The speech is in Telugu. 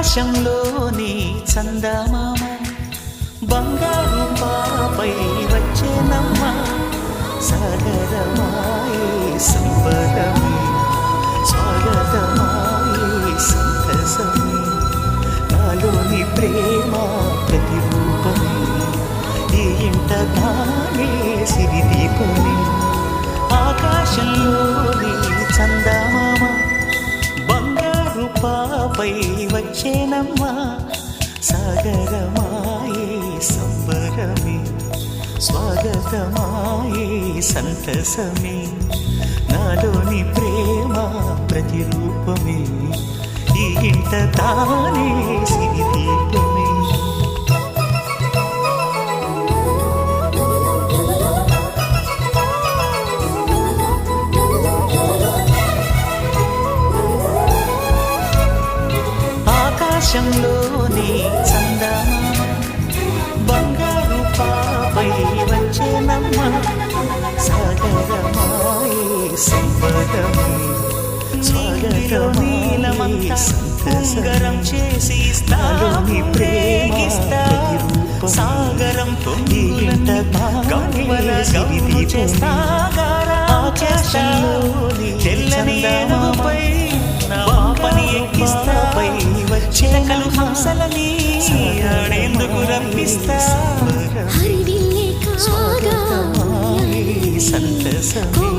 ఆకాశంలోని చందమామ బంగారు పాపై వచ్చేనమ్మ సాగరమాయే సంబరమే స్వాగతమాయే సంతసమే నాలోని ప్రేమ ప్రతిరూపమే ఈ ఇంట తానే సిరిదీపమే ఆకాశంలోని చందమామ బంగారు పాపై వచ్చేనమ్మా సాగరమాయే సంబరమే స్వాగతమాయే సంతసమే నాలోని ప్రేమ ప్రతిరూపమే ఈ ఇంట తానే సిరిదీపమే ఆకాశంలోని చందమామ బంగారు పాపై వచ్చేనమ్మ సాగరమాయే సంబరమే స్వాగతమీలమంతా సంగరం చేసి ఇస్తాని ప్రేమిస్తా సాగరం పొంగిలంట గవ్వల గవ్వు చేస్తా ఆకాశంలోని తెల్లని ఏనుగుపై నా పాపని ఎక్కిస్తా చిలకలు హంసలని ఆడేందుకు రప్పిస్తా హరివిల్లే కాగా సంతసమే